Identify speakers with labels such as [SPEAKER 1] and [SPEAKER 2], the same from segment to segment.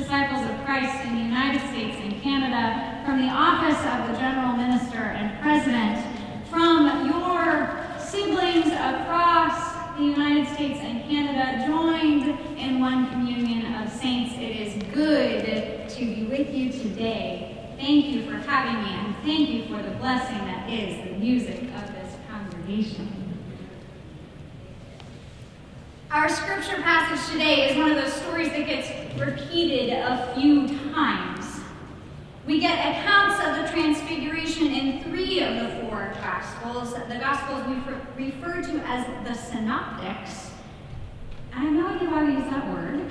[SPEAKER 1] disciples of Christ in the United States and Canada, from the office of the General Minister and President, from your siblings across the United States and Canada, joined in one communion of saints. It is good to be with you today. Thank you for having me, and thank you for the blessing that is the music of this congregation. Our scripture passage today is one of those stories that gets repeated a few times. We get accounts of the Transfiguration in 3 of the 4 Gospels, the Gospels we refer to as the Synoptics. I have no idea why we use that word.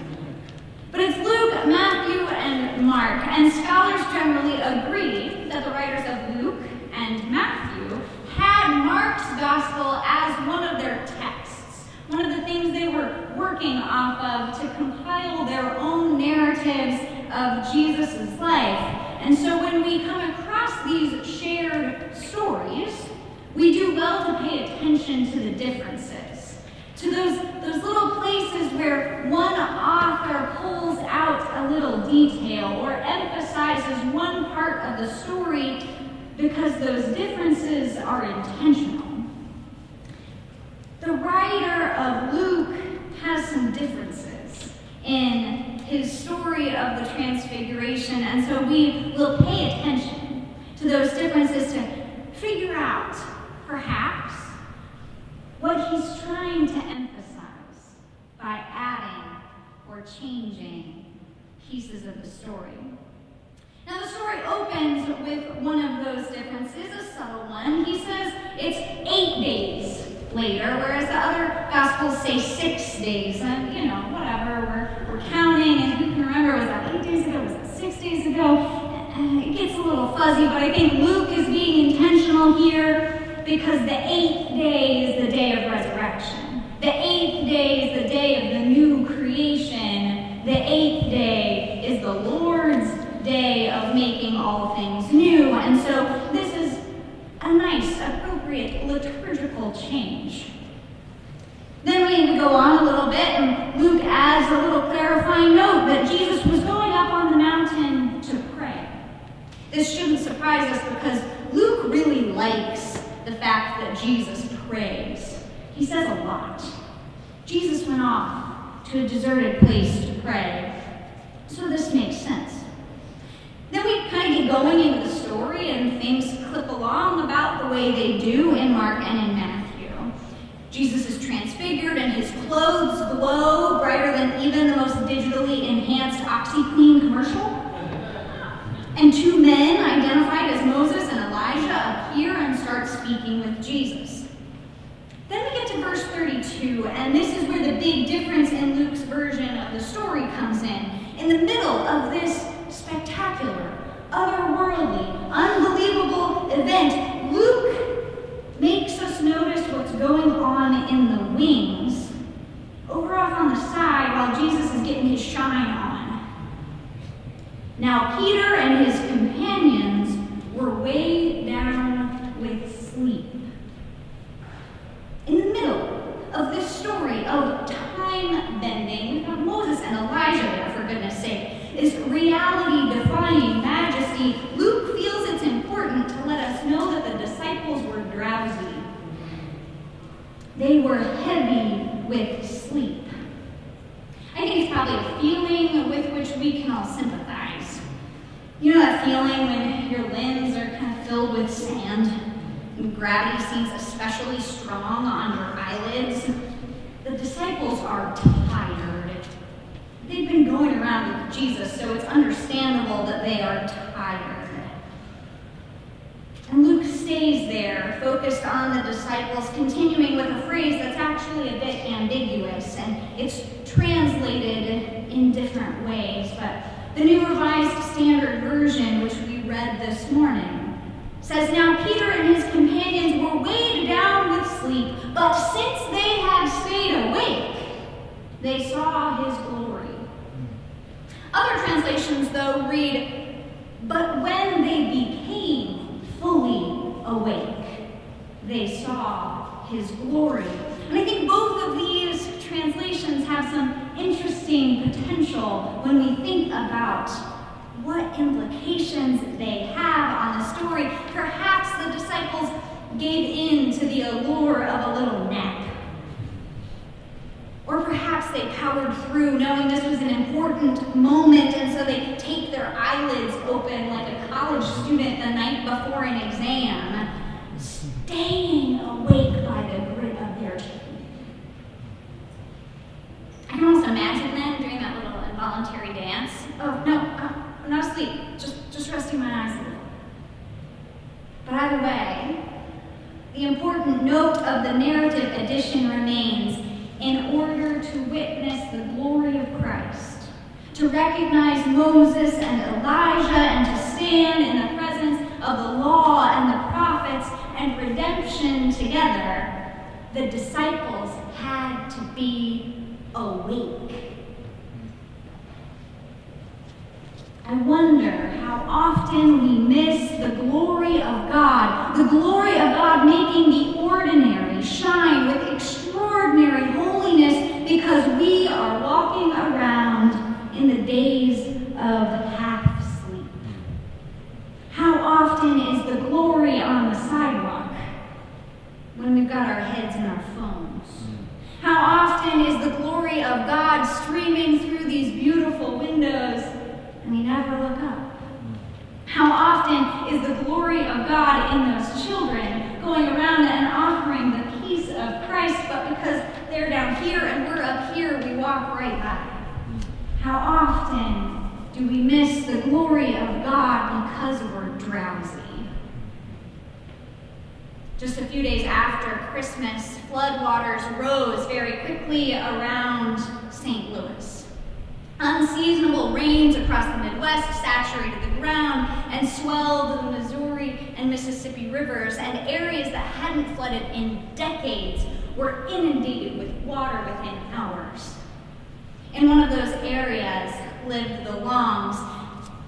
[SPEAKER 1] But it's Luke, Matthew, and Mark, and scholars generally agree that the writers of Luke and Matthew had Mark's Gospel as one of their texts, one of the things they were working off of to compile their own narratives of Jesus' life. And so when we come across these shared stories, we do well to pay attention to the differences, to those little places where one author pulls out a little detail or emphasizes one part of the story because those differences are intentional. The writer of Luke has some differences in his story of the Transfiguration, and so we will pay attention to those differences to figure out, perhaps, what he's trying to emphasize by adding or changing pieces of the story. Now, the story opens with one of those differences, a subtle one. He says it's 8 days later, whereas the other Gospels say 6 days. And, whatever, we're counting, and who can remember, was that 8 days ago, was that 6 days ago? It gets a little fuzzy, but I think Luke is being intentional here because the 8th day is the day of resurrection. The 8th day is the day of the new creation. The 8th day is the Lord's day of making all things new. And so this is a nice, appropriate liturgical change. Then we go on a little bit, and Luke adds a little clarifying note that Jesus was going up on the mountain to pray. This shouldn't surprise us because Luke really likes the fact that Jesus prays. He says a lot. Jesus went off to a deserted place to pray. So this makes sense. Then we kind of get going into the story, and things clip along about the way they do in Mark and in Matthew. Jesus is transfigured, and his clothes glow brighter than even the most digitally enhanced OxyClean commercial. And 2 men, identified as Moses and Elijah, appear and start speaking with Jesus. Then we get to verse 32, and this is where the big difference in Luke's version of the story comes in. In the middle of this spectacular, otherworldly, unbelievable event, Luke makes us notice what's going on in the wings, over off on the side while Jesus is getting his shine on. Now Peter and his companions were way down with sleep. In the middle of this story of time bending, we've got Moses and Elijah there, for goodness sake, this reality-defying majesty. Luke feels it's important to let us know that the disciples were drowsy. They were heavy with sleep. I think it's probably a feeling with which we can all sympathize. You know that feeling when your limbs are kind of filled with sand and gravity seems especially strong on your eyelids? The disciples are tired. They've been going around with Jesus, so it's understandable that they are tired. And Luke stays there, focused on the disciples, continuing with a phrase that's actually a bit ambiguous, and it's translated in different ways. But the New Revised Standard Version, which we read this morning, says, "Now Peter and his companions were weighed down with sleep, but since they had stayed awake, they saw his glory." Other translations, though, read, "But when they became fully awake, they saw his glory." And I think both of these translations have some interesting potential when we think about what implications they have on the story. Perhaps the disciples gave in to the allure of a little nap. Or perhaps they powered through knowing this was an important moment, and so they take their eyelids open like a college student the night before an exam, staying awake by the grit of their teeth. I can almost imagine them doing that little involuntary dance. Oh, no, I'm not asleep, just resting my eyes a little. But either way, the important note of the narrative addition remains: in order to witness the glory of Christ, to recognize Moses and Elijah, and to stand in the presence of the law and the prophets and redemption together, the disciples had to be awake. I wonder how often we miss the glory of God making the ordinary shine with extraordinary holiness, because we are walking around in the days of half sleep. How often is the glory on the sidewalk when we've got our heads in our phones? How often is the glory of God streaming through these beautiful windows and we never look up? How often is the glory of God in those children going around and offering the peace of Christ, but because they're down here and we're up here, we walk right by? How often do we miss the glory of God because we're drowsy? Just a few days after Christmas, floodwaters rose very quickly around St. Louis. Unseasonable rains across the Midwest saturated the ground and swelled the Missouri and Mississippi rivers, and areas that hadn't flooded in decades were inundated with water within hours. In one of those areas lived the Longs.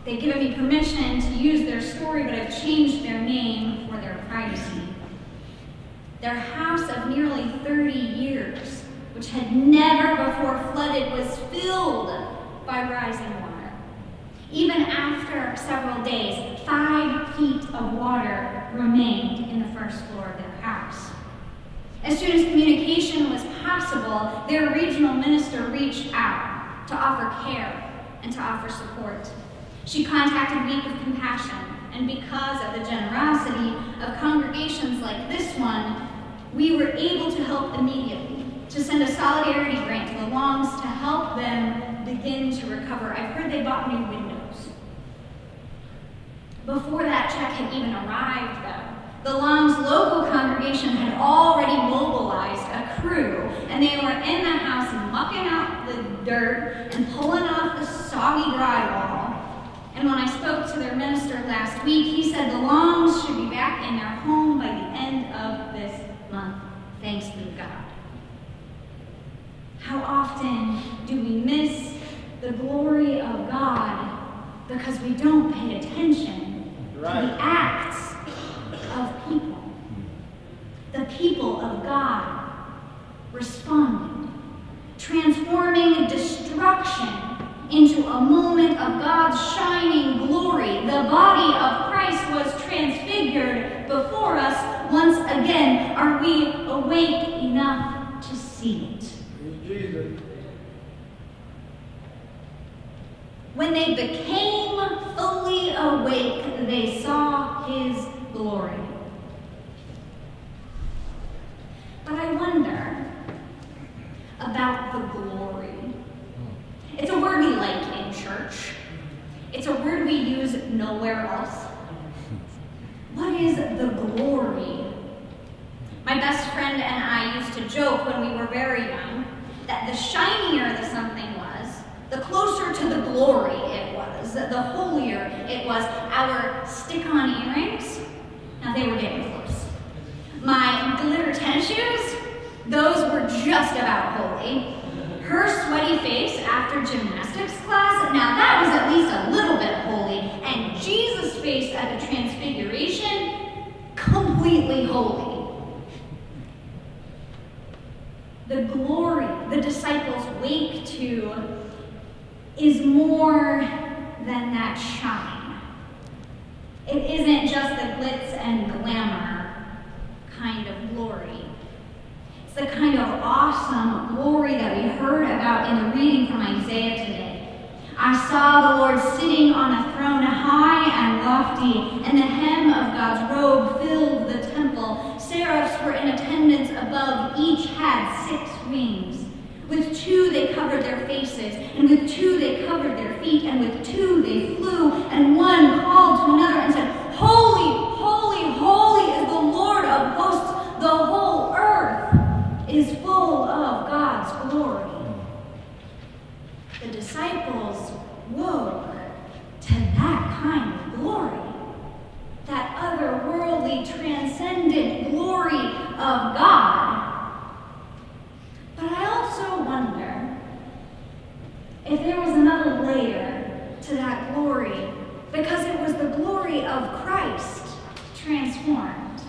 [SPEAKER 1] They've given me permission to use their story, but I've changed their name for their privacy. Their house of nearly 30 years, which had never before flooded, was filled by rising water. Even after several days, 5 feet of water remained in the first floor of their house. As soon as communication was possible, their regional minister reached out to offer care and to offer support. She contacted Week of Compassion, and because of the generosity of congregations like this one, we were able to help immediately, to send a solidarity grant to the Longs to help them begin to recover. I've heard they bought new windows. Before that check had even arrived, though, the Longs' local congregation had already mobilized a crew, and they were in the house mucking out the dirt and pulling off the soggy drywall. And when I spoke to their minister last week, he said the Longs should be back in their home by the end of this month. Thanks be to God. How often do we miss the glory of God because we don't pay attention to the acts of people? The people of God responded, transforming destruction into a moment of God's shining glory. The body of Christ was transfigured before us once again. Are we awake enough to see it?
[SPEAKER 2] Jesus.
[SPEAKER 1] When they became fully awake, they saw his glory. But I wonder about the glory. It's a word we like in church. It's a word we use nowhere else. What is the glory? My best friend and I used to joke when we were very young that the shinier the something was, the closer to the glory it was, the holier it was. Our stick-on earrings, now they were getting close. My glitter tennis shoes, those were just about holy. Her sweaty face after gymnastics class, now that was at least a little bit holy. And Jesus' face at the Transfiguration, completely holy. The glory the disciples wake to is more than that shine. It isn't just the glitz and glamour kind of glory. It's the kind of awesome glory that we heard about in the reading from Isaiah today. I saw the Lord sitting on a throne high and lofty, and the hem of God's robe filled the temple. Seraphs were in attendance above. Each had 6 wings. With 2 they covered their faces, and with 2 they covered their feet, and with 2 they flew. And one called to another and said, Holy, holy, holy is the Lord of hosts. The whole earth is full of God's glory. The disciples woke to that kind of glory, that otherworldly, transcendent glory of God. But I also wonder if there was another layer to that glory, because it was the glory of Christ transformed.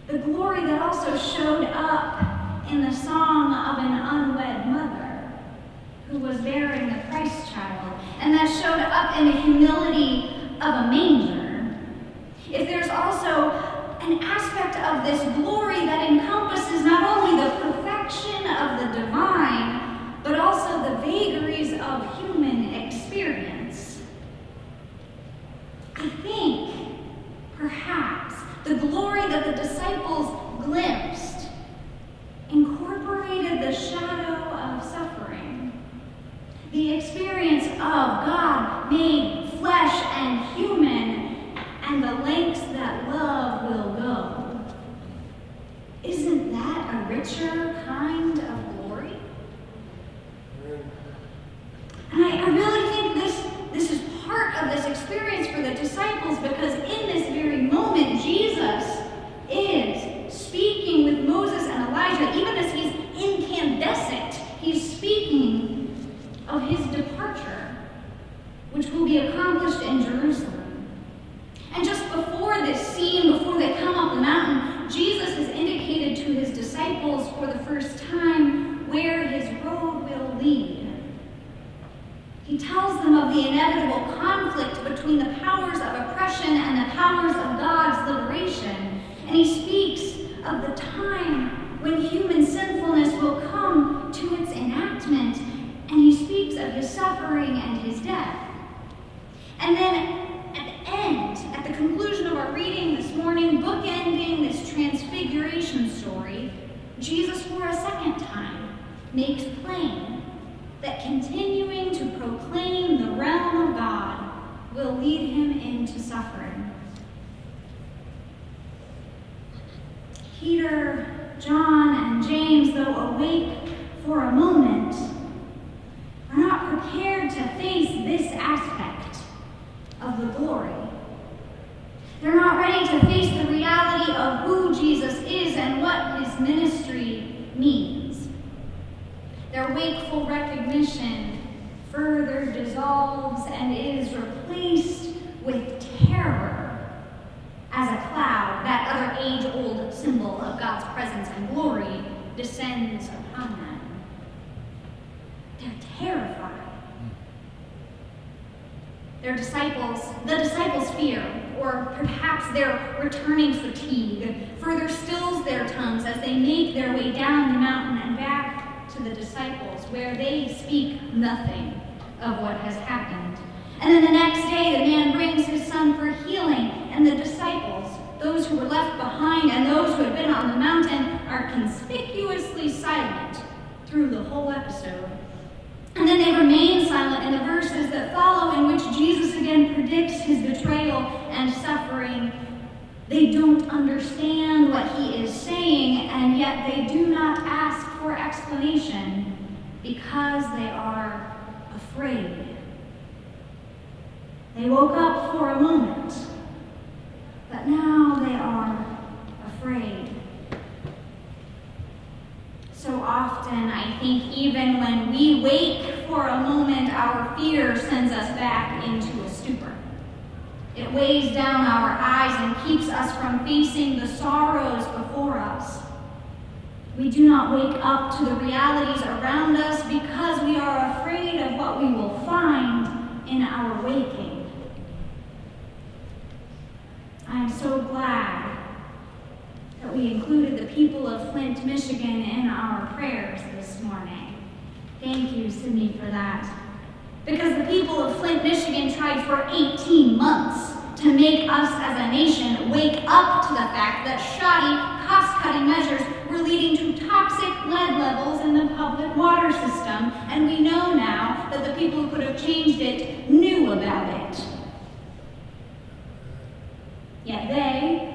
[SPEAKER 1] The glory that also showed up in the song of an unwed mother who was bearing the Christ child, and that showed up in the humility of a manger. If there's also an aspect of this glory that encompasses not only the perfection of the divine, but also the vagaries of human experience, I think perhaps the glory that the disciples glimpsed incorporated the shadow of suffering, the experience of God made flesh and human, and the lengths that love will go. Isn't that a richer kind of glory? And I really think this is part of this experience for the disciples, because in this very moment, Jesus is speaking with Moses and Elijah. Even as he's incandescent, he's speaking of his departure, which will be accomplished in Jerusalem. And just before this scene, before they come up the mountain, Jesus has indicated to his disciples for the first time where his road will lead. He tells them of the inevitable conflict between the powers of oppression and the powers of God's liberation. And he speaks of the time when human sinfulness will come to its enactment. And he speaks of his suffering and his death. And then at the end, at the conclusion of our reading this morning, bookending this transfiguration story, Jesus for a second time makes plain that continuing to proclaim the realm of God will lead him into suffering. Peter, John, and James, though awake for a moment, are not prepared to face this aspect of the glory. They're not ready to face the reality of who Jesus is and what his ministry means. Their wakeful recognition further dissolves and is replaced with terror as a cloud, that other age-old symbol of God's presence and glory, descends upon them. They're terrified. The disciples' fear, or perhaps their returning fatigue, further stills their tongues as they make their way down the mountain and back to the disciples, where they speak nothing of what has happened. And then the next day, the man brings his son for healing, and the disciples, those who were left behind and those who had been on the mountain, are conspicuously silent through the whole episode. And then they remain silent in the verses that follow, in which Jesus again predicts his betrayal and suffering. They don't understand what he is saying, and yet they do not ask for explanation because they are afraid. They woke up for a moment, but now they are afraid. So often, I think, even when we wake for a moment, our fear sends us back into a stupor. It weighs down our eyes and keeps us from facing the sorrows before us. We do not wake up to the realities around us because we are afraid of what we will find in our waking. I am so glad that we included the people of Flint, Michigan in our prayers this morning. Thank you, Sydney, for that. Because the people of Flint, Michigan tried for 18 months to make us as a nation wake up to the fact that shoddy, cost-cutting measures were leading to toxic lead levels in the public water system, and we know now that the people who could have changed it knew about it. Yet they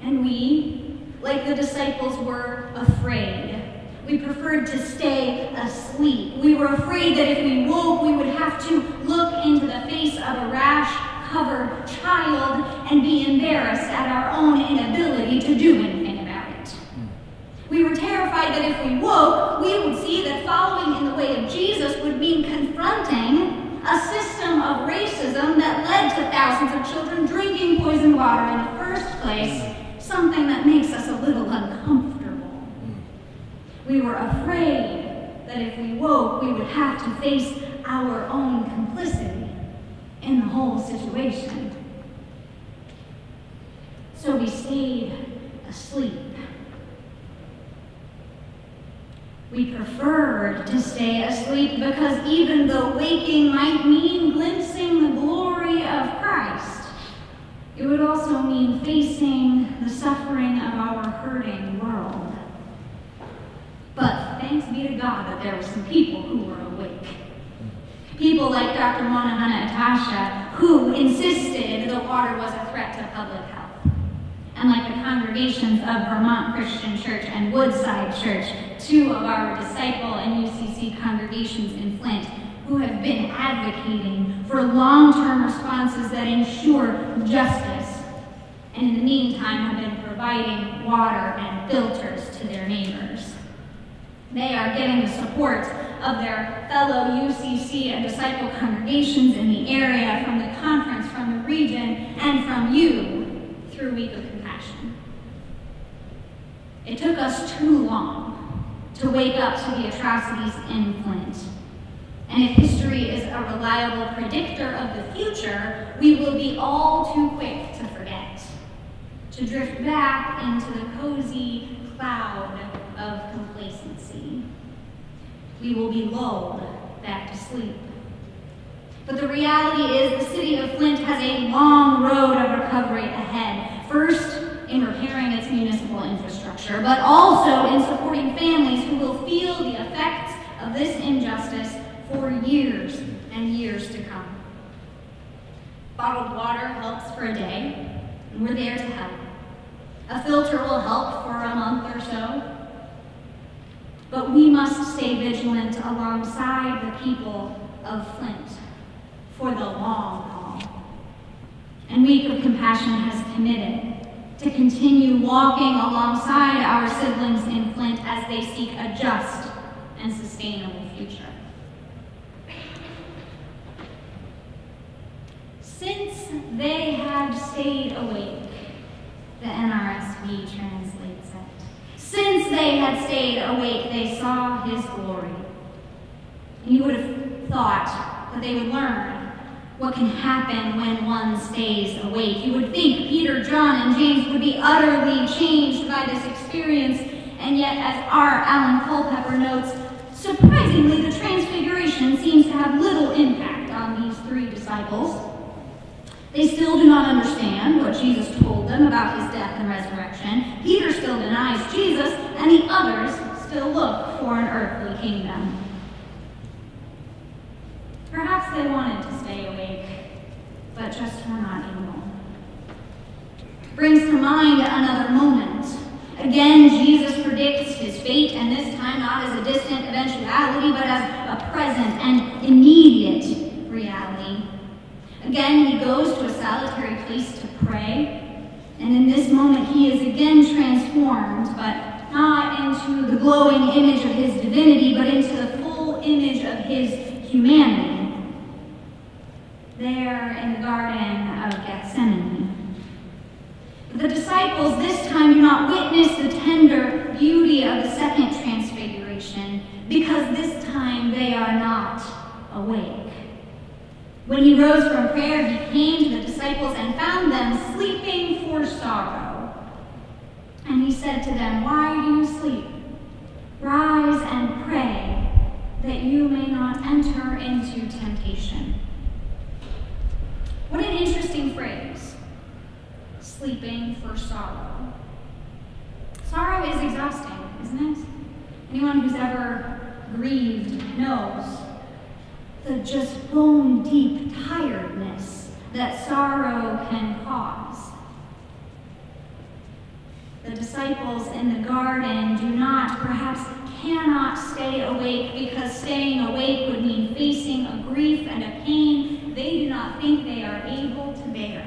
[SPEAKER 1] and we, like the disciples, were afraid. We preferred to stay asleep. We were afraid that if we woke, we would have to look into the face of a rash-covered child and be embarrassed at our own inability to do anything about it. We were terrified that if we woke, we would see that following in the way of Jesus would mean confronting a system of racism that led to thousands of children drinking poisoned water in the first place, something that makes us a little uncomfortable. We were afraid that if we woke, we would have to face our own complicity in the whole situation. So we stayed asleep. We preferred to stay asleep because even though waking might mean glimpsing the glory of Christ, it would also mean facing the suffering of our hurting world. But thanks be to God that there were some people who were awake. People like Dr. Monahana Atasha, who insisted the water was a threat to public health. And like the congregations of Vermont Christian Church and Woodside Church, two of our disciple and UCC congregations in Flint, who have been advocating for long-term responses that ensure justice, and in the meantime have been providing water and filters to their neighbors. They are getting the support of their fellow UCC and disciple congregations in the area, from the conference, from the region, and from you through Week of Compassion. It took us too long to wake up to the atrocities in Flint. And if history is a reliable predictor of the future, we will be all too quick to forget, to drift back into the cozy cloud of complacency. We will be lulled back to sleep. But the reality is the city of Flint has a long road of recovery ahead. First, in repairing its municipal infrastructure, but also in supporting families who will feel the effects of this injustice for years and years to come. Bottled water helps for a day, and we're there to help. A filter will help for a month or so. But we must stay vigilant alongside the people of Flint for the long haul. And Week of Compassion has committed to continue walking alongside our siblings in Flint as they seek a just and sustainable future. Since they had stayed awake, the NRSV translates it. Since they had stayed awake, they saw his glory. And you would have thought that they would learn what can happen when one stays awake. You would think Peter, John, and James would be utterly changed by this experience, and yet, as our Alan Culpepper notes, surprisingly, the transfiguration seems to have little impact on these three disciples. They still do not understand what Jesus told them about his death and resurrection. Peter still denies Jesus, and the others still look for an earthly kingdom. Perhaps they wanted to stay awake, but just were not able. Brings to mind another moment. Again, Jesus predicts his fate, and this time not as a distant eventuality, but as a present and immediate reality. Again, he goes to a solitary place to pray, and in this moment he is again transformed, but not into the glowing image of his divinity, but into the full image of his humanity. There in the Garden of Gethsemane. The disciples this time do not witness the tender beauty of the awake. When he rose from prayer, he came to the disciples and found them sleeping for sorrow. And he said to them, "Why do you sleep? Rise and pray, that you may not enter into temptation." What an interesting phrase, sleeping for sorrow. Sorrow is exhausting, isn't it? Anyone who's ever grieved knows the just bone-deep tiredness that sorrow can cause. The disciples in the garden perhaps cannot stay awake because staying awake would mean facing a grief and a pain they do not think they are able to bear.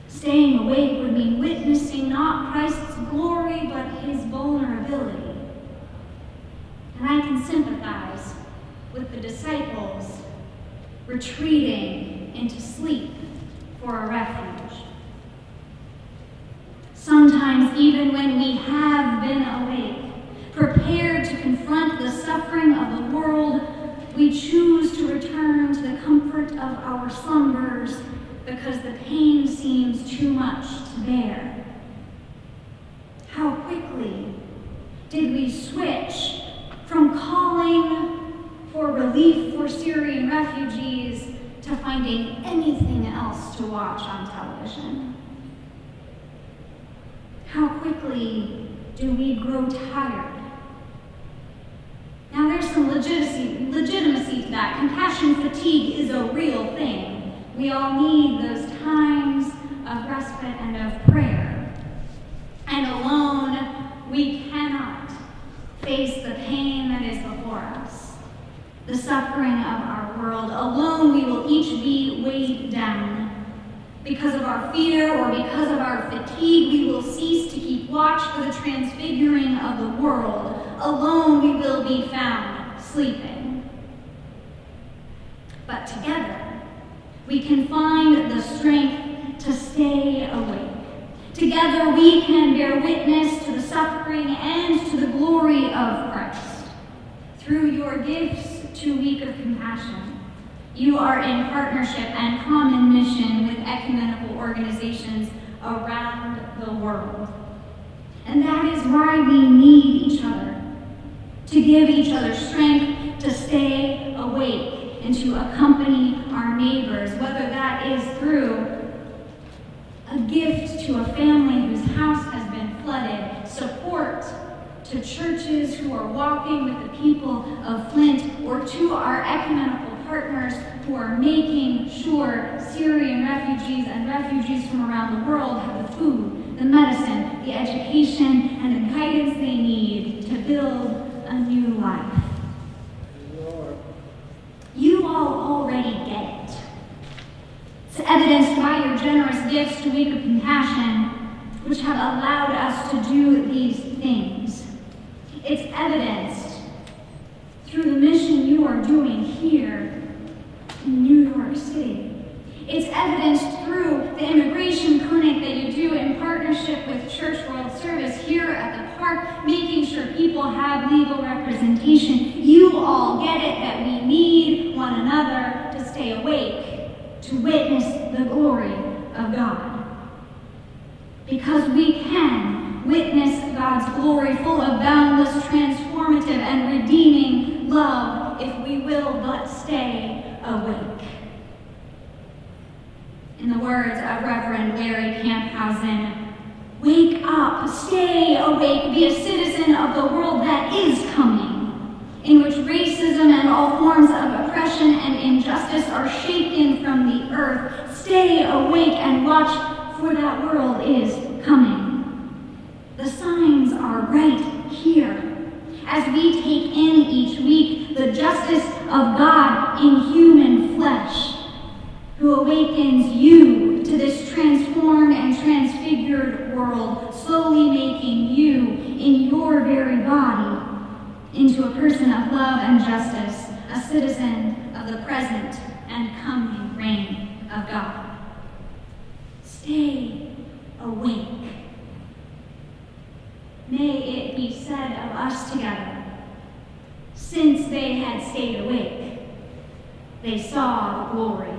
[SPEAKER 1] Staying awake would mean witnessing not Christ's glory but his vulnerability. And I can sympathize with the disciples retreating into sleep for a refuge. Sometimes, even when we have been awake, prepared to confront the suffering of the world, we choose to return to the comfort of our slumbers because the pain seems too much to bear. How quickly did we switch from calling for relief for Syrian refugees to finding anything else to watch on television? How quickly do we grow tired? Now there's some legitimacy to that. Compassion fatigue is a real thing. We all need those times of respite and of prayer. And alone, we cannot face the pain that is before us, the suffering of our world. Alone, we will each be weighed down. Because of our fear or because of our fatigue, we will cease to keep watch for the transfiguring of the world. Alone, we will be found sleeping. But together, we can find the strength to stay awake. Together, we can bear witness to the suffering and to the glory of Christ. Through your gifts to Week of Compassion, you are in partnership and common mission with ecumenical organizations around the world. And that is why we need each other, to give each other strength to stay awake and to accompany our neighbors, whether that is through a gift to a family whose house has been flooded, support to churches who are walking with the people of Flint, or to our ecumenical partners who are making sure Syrian refugees and refugees from around the world have the food, the medicine, the education, and the guidance they need to build a new life.
[SPEAKER 2] Lord.
[SPEAKER 1] You all already get it. It's evidenced by your generous gifts to Week of Compassion, which have allowed us to do these things. It's evidenced through the mission you are doing here in New York City. It's evidenced through the immigration clinic that you do in partnership with Church World Service here at the park, making sure people have legal representation. You all get it that we need one another to stay awake, to witness the glory of God. Because we can witness God's glory full of boundless, transformative, and redeeming love if we will but stay awake. In the words of Reverend Larry Camphausen, wake up, stay awake, be a citizen of the world that is coming, in which racism and all forms of oppression and injustice are shaken from the earth. Stay awake and watch, for that world is coming. The signs are right here. As we take in each week the justice of God in human flesh, who awakens you to this transformed and transfigured world, slowly making you in your very body into a person of love and justice, a citizen of the present and coming reign of God. Stay awake. May it be said of us together, since they had stayed awake, they saw the glory